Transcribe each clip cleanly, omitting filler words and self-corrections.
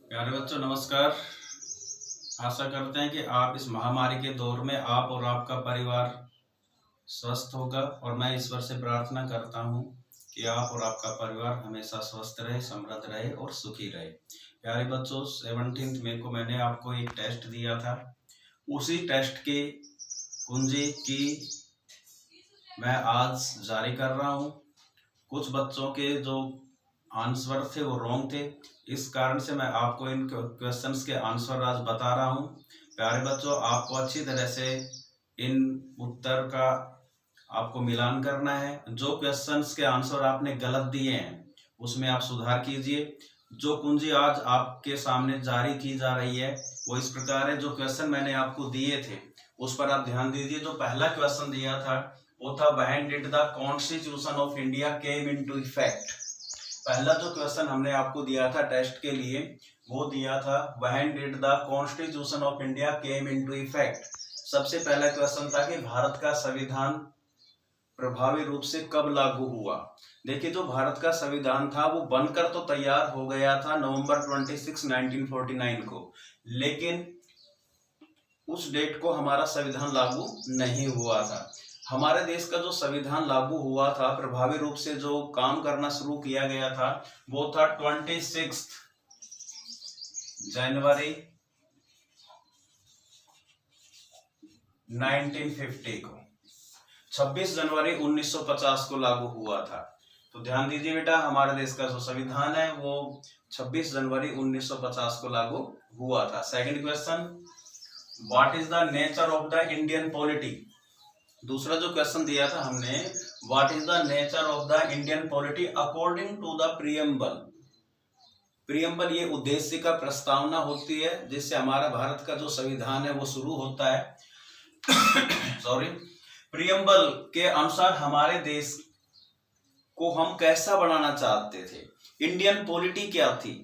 प्यारे बच्चों नमस्कार। आशा करते हैं कि आप इस महामारी के दौर में आप और आपका परिवार स्वस्थ होगा और मैं ईश्वर से प्रार्थना करता हूं कि आप और आपका परिवार हमेशा स्वस्थ रहे, समृद्ध रहे और सुखी रहे। प्यारे बच्चों 17 मई को मैंने आपको एक टेस्ट दिया था। उसी टेस्ट की कुंजी की मैं आज जारी कर रहा हूं। कुछ बच्चों के जो आंसर थे वो रॉन्ग थे, इस कारण से मैं आपको इन क्वेश्चंस के आंसर आज बता रहा हूं। प्यारे बच्चों, आपको अच्छी तरह से इन उत्तर का आपको मिलान करना है। जो क्वेश्चंस के आंसर आपने गलत दिए हैं उसमें आप सुधार कीजिए। जो कुंजी आज आपके सामने जारी की जा रही है वो इस प्रकार है। जो क्वेश्चन मैंने आपको दिए थे उस पर आप ध्यान दीजिए। जो पहला क्वेश्चन दिया था वो था when did the constitution of India came into effect. पहला जो क्वेश्चन हमने आपको दिया था टेस्ट के लिए वो दिया था when did the constitution of India came into effect. सबसे पहला क्वेश्चन था कि भारत का संविधान प्रभावी रूप से कब लागू हुआ। देखिए, जो भारत का संविधान था वो बनकर तो तैयार हो गया था नवंबर 26, 1949 को, लेकिन उस डेट को हमारा संविधान लागू नहीं हुआ था। हमारे देश का जो संविधान लागू हुआ था, प्रभावी रूप से जो काम करना शुरू किया गया था वो था 26 जनवरी 1950 को। 26 जनवरी 1950 को लागू हुआ था। तो ध्यान दीजिए बेटा, हमारे देश का जो संविधान है वो 26 जनवरी 1950 को लागू हुआ था। Second question, what is the nature of the Indian polity. दूसरा जो क्वेश्चन दिया था हमने, what is the nature of the Indian polity according to the preamble. Preamble ये उद्देश्य का प्रस्तावना होती है जिससे हमारा भारत का जो संविधान है वो शुरू होता है। सॉरी, प्रियम्बल के अनुसार हमारे देश को हम कैसा बनाना चाहते थे, इंडियन पॉलिटी क्या थी।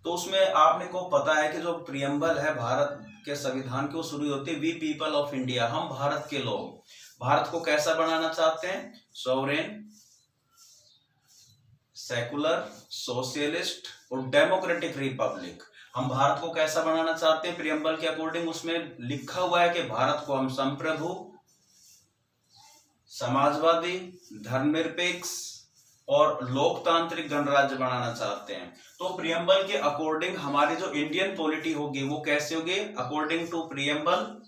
तो उसमें आपने को पता है कि जो प्रियम्बल है भारत के संविधान की वो शुरू होती है वी पीपल ऑफ इंडिया, हम भारत के लोग भारत को कैसा बनाना चाहते हैं, सॉवरेन, सेकुलर, सोशलिस्ट और डेमोक्रेटिक रिपब्लिक। हम भारत को कैसा बनाना चाहते हैं प्रियम्बल के अकॉर्डिंग। उसमें लिखा हुआ है कि भारत को हम संप्रभु, समाजवादी, धर्मनिरपेक्ष और लोकतांत्रिक गणराज्य बनाना चाहते हैं। तो प्रियम्बल के अकॉर्डिंग हमारी जो इंडियन पॉलिटी होगी वो कैसे होगी, अकॉर्डिंग टू प्रियम्बल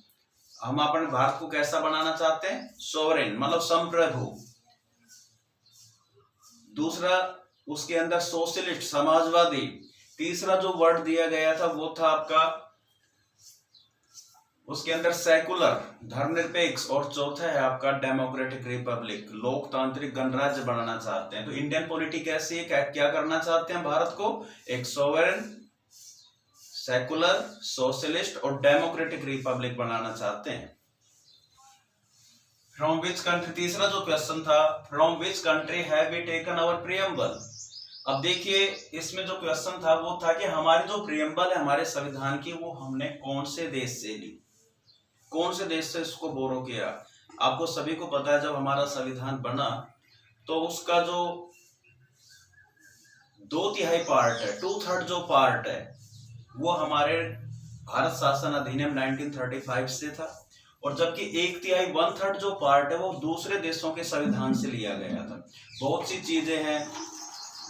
हम अपने भारत को कैसा बनाना चाहते हैं, सोवरेन मतलब संप्रभु। दूसरा उसके अंदर सोशलिस्ट समाजवादी। तीसरा जो वर्ड दिया गया था वो था आपका उसके अंदर सेकुलर धर्मनिरपेक्ष और चौथा है आपका डेमोक्रेटिक रिपब्लिक लोकतांत्रिक गणराज्य बनाना चाहते हैं। तो इंडियन पॉलिटी कैसी है, क्या करना चाहते हैं भारत को, एक सोवरेन, सेकुलर, सोशलिस्ट और डेमोक्रेटिक रिपब्लिक बनाना चाहते हैं। फ्रॉम विच कंट्री, तीसरा जो क्वेश्चन था, from which country have we taken our preamble. अब देखिए इसमें जो क्वेश्चन था वो था कि हमारी जो प्रियम्बल है हमारे संविधान की वो हमने कौन से देश से ली, कौन से देश से इसको बोरो किया। आपको सभी को पता है जब हमारा संविधान बना तो उसका जो 2/3 पार्ट है, 2/3 जो पार्ट है वो हमारे भारत शासन अधिनियम 1935 से था, और जबकि 1/3 1/3 जो पार्ट है वो दूसरे देशों के संविधान से लिया गया था। बहुत सी चीजें हैं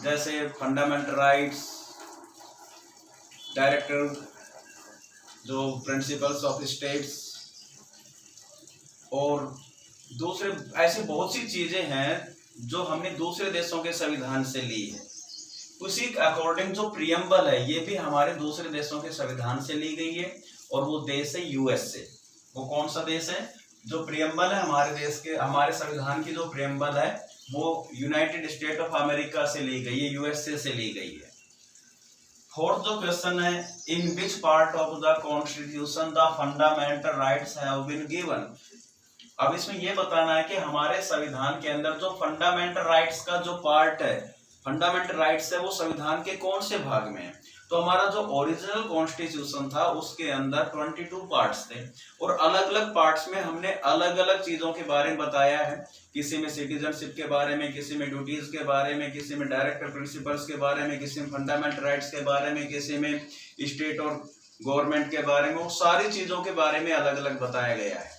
जैसे फंडामेंटल राइट्स, डायरेक्टर जो प्रिंसिपल्स ऑफ स्टेट्स और दूसरे ऐसे बहुत सी चीजें हैं जो हमने दूसरे देशों के संविधान से ली है। उसी के अकॉर्डिंग जो प्रियम्बल है ये भी हमारे दूसरे देशों के संविधान से ली गई है, और वो देश है यूएसए। वो कौन सा देश है, जो प्रियम्बल है हमारे देश के हमारे संविधान की जो प्रियम्बल है वो यूनाइटेड स्टेट ऑफ अमेरिका से ली गई है, यूएसए से ली गई है। फोर्थ जो क्वेश्चन है, in which part of the constitution the fundamental rights have been given. अब इसमें यह बताना है कि हमारे संविधान के अंदर जो फंडामेंटल राइट्स का जो पार्ट है, फंडामेंटल राइट्स है वो संविधान के कौन से भाग में है? तो हमारा जो ओरिजिनल कॉन्स्टिट्यूशन था उसके अंदर 22 पार्ट्स थे और अलग अलग पार्ट्स में हमने अलग अलग चीजों के बारे में बताया है। किसी में सिटीजनशिप के बारे में, किसी में ड्यूटीज के बारे में, किसी में डायरेक्टर प्रिंसिपल्स के बारे में, किसी में फंडामेंटल राइट्स के बारे में, किसी में स्टेट और गवर्नमेंट के बारे में, वो सारी चीजों के बारे में अलग अलग बताया गया है।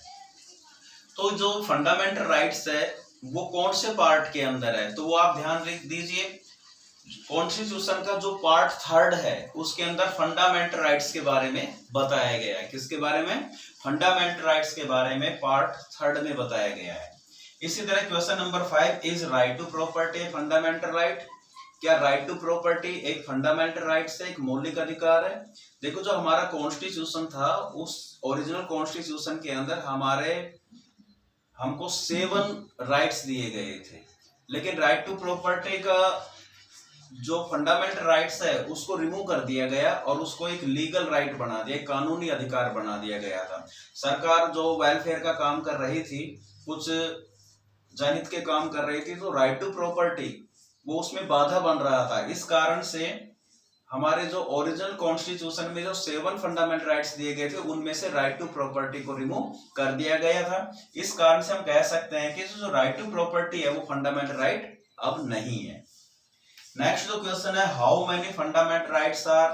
तो जो फंडामेंटल राइट्स है वो कौन से पार्ट के अंदर है? तो वो आप ध्यान दीजिए, कॉन्स्टिट्यूशन का जो पार्ट 3 है उसके अंदर फंडामेंटल राइट्स के बारे में बताया गया है। किसके बारे में? फंडामेंटल राइट्स के बारे में पार्ट 3 में बताया गया है। इसी तरह question number 5, is right to property a fundamental right? क्या राइट टू प्रॉपर्टी एक फंडामेंटल राइट से एक मौलिक अधिकार है? देखो, जो हमारा कॉन्स्टिट्यूशन था उस ओरिजिनल कॉन्स्टिट्यूशन के अंदर हमको 7 राइट्स दिए गए थे, लेकिन राइट टू प्रॉपर्टी का जो फंडामेंटल राइट्स है उसको रिमूव कर दिया गया और उसको एक लीगल राइट बना दिया, कानूनी अधिकार बना दिया गया था। सरकार जो वेलफेयर का काम कर रही थी, कुछ जनहित के काम कर रही थी, तो राइट टू प्रॉपर्टी वो उसमें बाधा बन रहा था। इस कारण से हमारे जो ओरिजिनल कॉन्स्टिट्यूशन में जो 7 फंडामेंटल राइट्स दिए गए थे उनमें से राइट टू प्रॉपर्टी को रिमूव कर दिया गया था। इस कारण से हम कह सकते हैं कि जो राइट टू प्रॉपर्टी है वो फंडामेंटल राइट अब नहीं है। नेक्स्ट जो क्वेश्चन है, how many fundamental rights are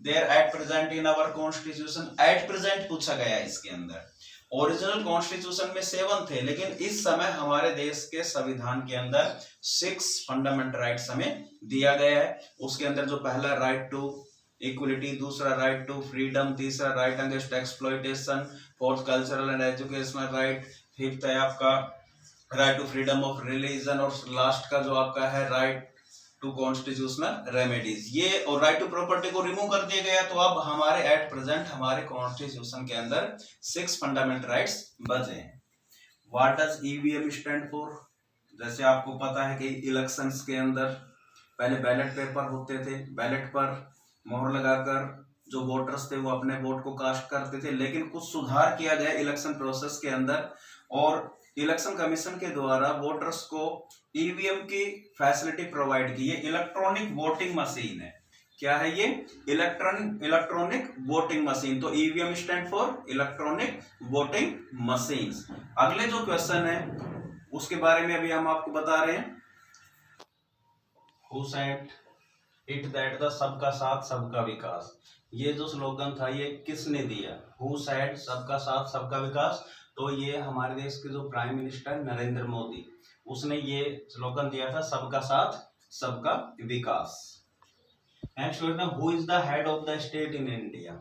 there at present in our constitution? At present पूछा गया है इसके अंदर। ओरिजिनल कॉन्स्टिट्यूशन में 7 थे, लेकिन इस समय हमारे देश के संविधान के अंदर 6 फंडामेंटल राइट्स हमें दिया गया है। उसके अंदर जो पहला राइट टू इक्वलिटी, दूसरा राइट टू फ्रीडम, तीसरा right against exploitation, fourth cultural and educational right, fifth है आपका right to freedom of religion और लास्ट का जो आपका है राइट टू कॉन्स्टिट्यूशनल रेमेडीज। ये और राइट टू प्रॉपर्टी को रिमूव कर दिया गया, तो अब हमारे एट प्रेजेंट हमारे कॉन्स्टिट्यूशन के अंदर 6 फंडामेंटल राइट्स बचे हैं। What does EVM stand for? जैसे आपको पता है कि इलेक्शंस के अंदर पहले बैलेट पेपर होते थे, बैलेट पर मोहर लगाकर जो वोटर्स थे वो अपने वोट को कास्ट करते थे, लेकिन कुछ सुधार किया गया इलेक्शन प्रोसेस के अंदर और इलेक्शन कमीशन के द्वारा वोटर्स को ईवीएम की फैसिलिटी प्रोवाइड की। ये इलेक्ट्रॉनिक वोटिंग मशीन है। क्या है ये? Electronic voting machine. तो EVM stand for electronic voting machines. अगले जो क्वेश्चन है उसके बारे में अभी हम आपको बता रहे हैं। Who said it that the सबका साथ सबका विकास? ये जो स्लोगन था ये किसने दिया? Who said सबका साथ सबका विकास? तो ये हमारे देश के जो प्राइम मिनिस्टर नरेंद्र मोदी, उसने ये स्लोगन दिया था, सबका साथ सबका विकास। Next question, who is the head of the state in India?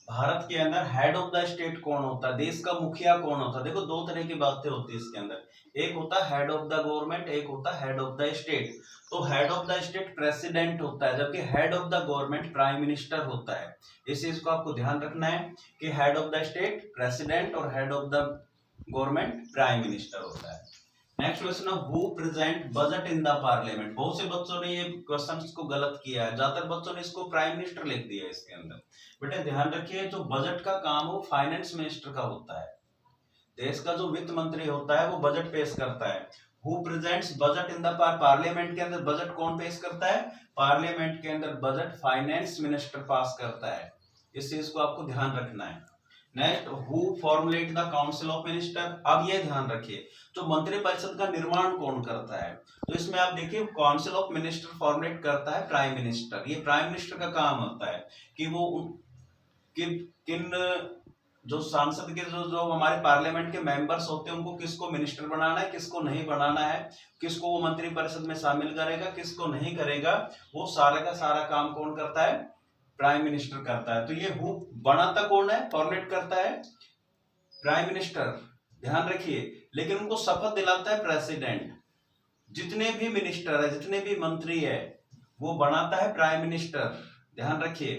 Bharat के अंदर हेड ऑफ द स्टेट कौन होता है? देश का मुखिया कौन होता है? देखो, 2 तरह की बातें होती है इसके अंदर, एक होता है हेड ऑफ द गवर्नमेंट, एक होता है हेड ऑफ द स्टेट। तो head of the state president होता है, जबकि head of the government prime minister होता है। इस चीज को आपको ध्यान रखना है कि head of the state president और head of the government prime minister होता है। नेक्स्ट क्वेश्चन है, who present budget in the parliament? बहुत से बच्चों ने ये क्वेश्चन को गलत किया है, ज्यादातर बच्चों ने इसको प्राइम मिनिस्टर लिख दिया है इसके अंदर। बेटा ध्यान रखिए, जो बजट का काम वो फाइनेंस मिनिस्टर का होता है। देश का जो वित्त मंत्री होता है वो बजट पेश करता है। Who presents budget in the parliament? के अंदर बजट कौन पेश करता है? पार्लियामेंट के अंदर बजट फाइनेंस मिनिस्टर पास करता है। इस चीज को आपको ध्यान रखना है। Next, who formulate the council of minister? अब ये ध्यान रखिए, जो मंत्रिपरिषद का निर्माण कौन करता है? तो इसमें आप देखिए, काउंसिल ऑफ मिनिस्टर फॉर्मुलेट करता है प्राइम मिनिस्टर। ये प्राइम मिनिस्टर का काम होता है कि वो किन जो सांसद के जो हमारे पार्लियामेंट के मेंबर्स होते हैं उनको किसको मिनिस्टर बनाना है, किसको नहीं बनाना है, किसको वो मंत्रिपरिषद में शामिल करेगा, किसको नहीं करेगा, वो सारा का सारा काम कौन करता है? प्राइम मिनिस्टर करता है। तो ये हु बनाता कौन है, फॉर्मुलेट करता है? Prime minister. ध्यान रखिए, लेकिन उनको शपथ दिलाता है प्रेसिडेंट। जितने भी मिनिस्टर है, जितने भी मंत्री है, वो बनाता है प्राइम मिनिस्टर, ध्यान रखिए,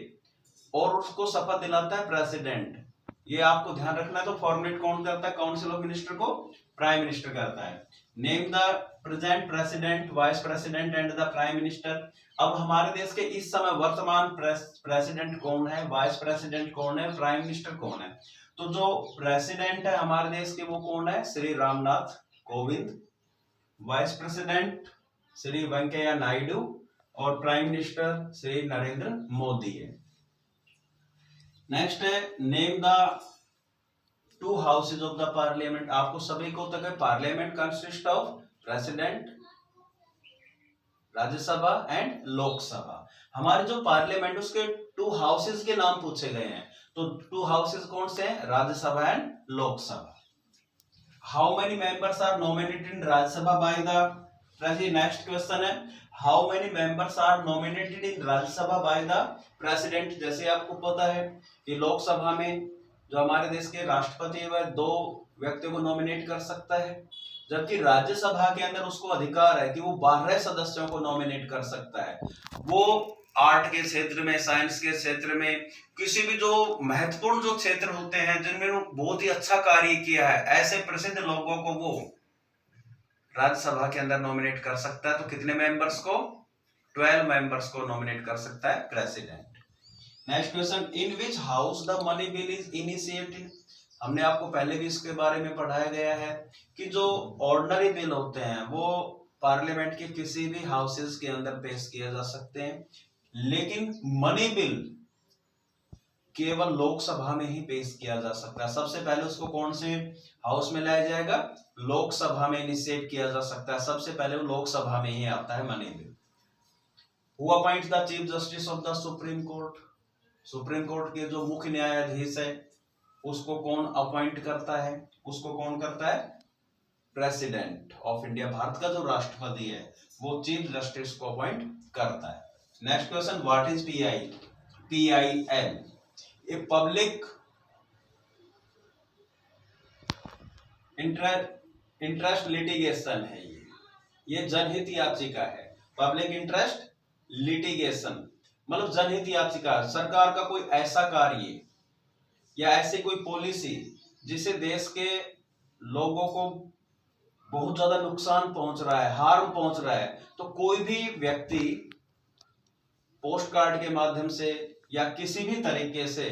और उसको शपथ दिलाता है प्रेसिडेंट। ये आपको ध्यान रखना है। तो फॉर्मुलेट कौन करता है काउंसिल ऑफ मिनिस्टर को? प्राइम मिनिस्टर करता है। Name the present president, vice president and the prime minister. अब हमारे देश के इस समय वर्तमान प्रेसिडेंट कौन है, वाइस प्रेसिडेंट कौन है, प्राइम मिनिस्टर कौन है? तो जो प्रेसिडेंट है हमारे देश के वो कौन है? श्री रामनाथ कोविंद। वाइस प्रेसिडेंट श्री वेंकैया नायडू और प्राइम मिनिस्टर श्री नरेंद्र मोदी है। नेक्स्ट है name the two houses of the parliament. आपको सभी को तक है parliament consist of president, Rajya Sabha and Lok Sabha. हमारे जो पार्लियामेंट उसके टू हाउसेज के नाम पूछे गए हैं, तो टू हाउसेज कौन से हैं? Rajya Sabha and Lok Sabha. How many members are nominated in Rajya Sabha by the president? Next question है how many members are nominated in Rajya Sabha by the president? जैसे आपको पता है कि लोकसभा में जो हमारे देश के राष्ट्रपति है वह 2 व्यक्तियों को नॉमिनेट कर सकता है, जबकि राज्यसभा के अंदर उसको अधिकार है कि वो 12 सदस्यों को नॉमिनेट कर सकता है। वो आर्ट के क्षेत्र में, साइंस के क्षेत्र में, किसी भी जो महत्वपूर्ण जो क्षेत्र होते हैं जिनमें वो बहुत ही अच्छा कार्य किया है, ऐसे प्रसिद्ध लोगों को वो राज्यसभा के अंदर नॉमिनेट कर सकता है। तो कितने मेंबर्स को? 12 मेंबर्स को नॉमिनेट कर सकता है president. Next question in which house the money bill is initiated? हमने आपको पहले भी इसके बारे में पढ़ाया गया है कि जो ऑर्डिनरी बिल होते हैं वो पार्लियामेंट के किसी भी हाउसेस के अंदर पेश किए जा सकते हैं, लेकिन मनी बिल केवल लोकसभा में ही पेश किया जा सकता है। सबसे पहले उसको कौन से हाउस में लाया जाएगा? लोकसभा में इनिशिएट किया जा सकता है। सबसे पहले वो लोकसभा में ही आता है money bill. Who appoints the chief justice of the supreme court? Supreme court के जो मुख्य न्यायाधीश है उसको कौन अपॉइंट करता है? उसको कौन करता है? प्रेसिडेंट ऑफ इंडिया, भारत का जो राष्ट्रपति है वो चीफ जस्टिस को अपॉइंट करता है। Next question what is pi? PIL a public interest litigation है। ये जनहित याचिका है। पब्लिक इंटरेस्ट लिटिगेशन मतलब जनहित याचिका, सरकार का कोई ऐसा कार्य या ऐसी कोई पॉलिसी जिसे देश के लोगों को बहुत ज्यादा नुकसान पहुंच रहा है, हार्म पहुंच रहा है, तो कोई भी व्यक्ति पोस्ट कार्ड के माध्यम से या किसी भी तरीके से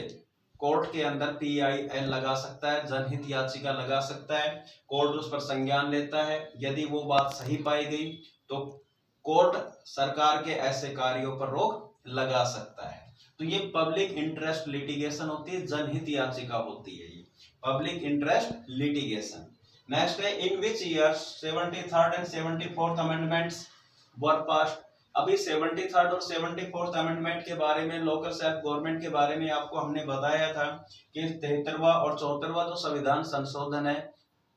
कोर्ट के अंदर पीआईएल लगा सकता है, जनहित याचिका लगा सकता है। कोर्ट उस पर संज्ञान लेता है। यदि वो बात सही पाई गई तो कोर्ट सरकार के ऐसे कार्यों पर रोक लगा सकता है। तो ये पब्लिक इंटरेस्ट लिटिगेशन होती है, जनहित याचिका होती है ये पब्लिक इंटरेस्ट लिटिगेशन। नेक्स्ट है in which year 73rd and 74th amendments were passed? अभी 73rd और 74th अमेंडमेंट के बारे में, लोकल सेल्फ गवर्नमेंट के बारे में आपको हमने बताया था कि 73वां और 74वां जो संविधान संशोधन है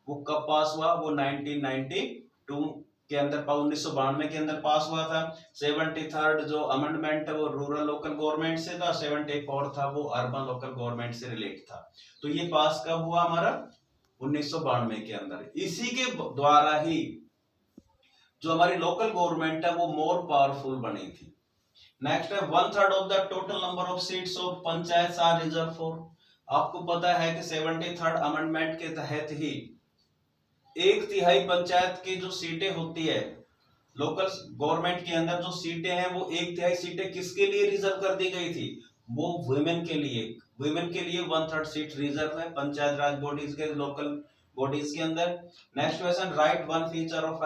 वो कब पास हुआ? वो 1992 के अंदर 1992 के अंदर पास हुआ था। 73rd जो अमेंडमेंट है वो रूरल लोकल गवर्नमेंट से था, 74 था वो अर्बन लोकल गवर्नमेंट से रिलेट था। तो ये पास कब हुआ? हमारा 1992 के अंदर। इसी के द्वारा ही जो हमारी लोकल गवर्नमेंट है वो मोर पावरफुल बनी थी। नेक्स्ट है 1/3 of the total number of seats of panchayat are reserve for. आपको पता है कि 73rd अमेंडमेंट के तहत ही 1/3 पंचायत की जो सीटें होती है लोकल गवर्नमेंट के अंदर, जो सीटें हैं वो 1/3 सीटें किसके लिए रिजर्व कर दी गई थी? वो वुमेन के लिए। वुमेन के लिए 1/3 सीट रिजर्व है पंचायत राज बॉडीज के, लोकल बॉडीज के अंदर। Next question right one feature of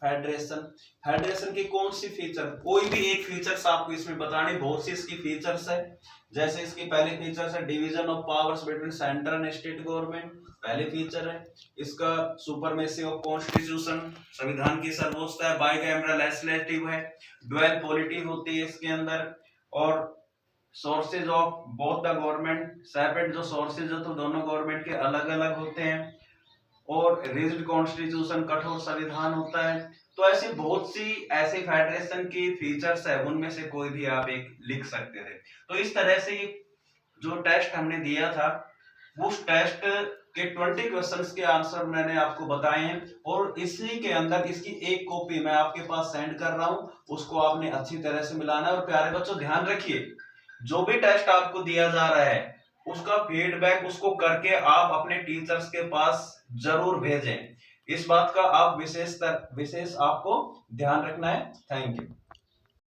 federation. Federation की कौन सी फीचर? कोई भी एक फीचर्स आपको इसमें बतानी, बहुत सी इसकी फीचर्स है। जैसे इसकी पहले फीचर्स है division of powers between central and state government, पहले फीचर है। इसका सुपरमेसी ऑफ कॉन्स्टिट्यूशन, संविधान की सर्वोच्चता है। बाइकैमरल लेजिस्लेटिव है। ड्यूअल पॉलिटी होती है इसके अंदर। और sources of both the government, separate जो सोर्सेज है तो दोनों गवर्नमेंट के अलग अलग होते हैं। और रिजिड कॉन्स्टिट्यूशन, कठोर संविधान होता है। तो ऐसी बहुत सी ऐसी फेडरेशन की फीचर्स है, उनमें से कोई भी आप एक लिख सकते थे। तो इस तरह से जो टेस्ट हमने दिया था उस टेस्ट के 20 क्वेश्चंस के आंसर मैंने आपको बताए हैं, और इसी के अंदर इसकी एक कॉपी मैं आपके पास सेंड कर रहा हूं, उसको आपने अच्छी तरह से मिलाना है। और प्यारे बच्चों ध्यान रखिए, जो भी टेस्ट आपको दिया जा रहा है उसका फीडबैक उसको करके आप अपने टीचर्स के पास जरूर भेजें। इस बात का आप विशेष आपको ध्यान रखना है। Thank you.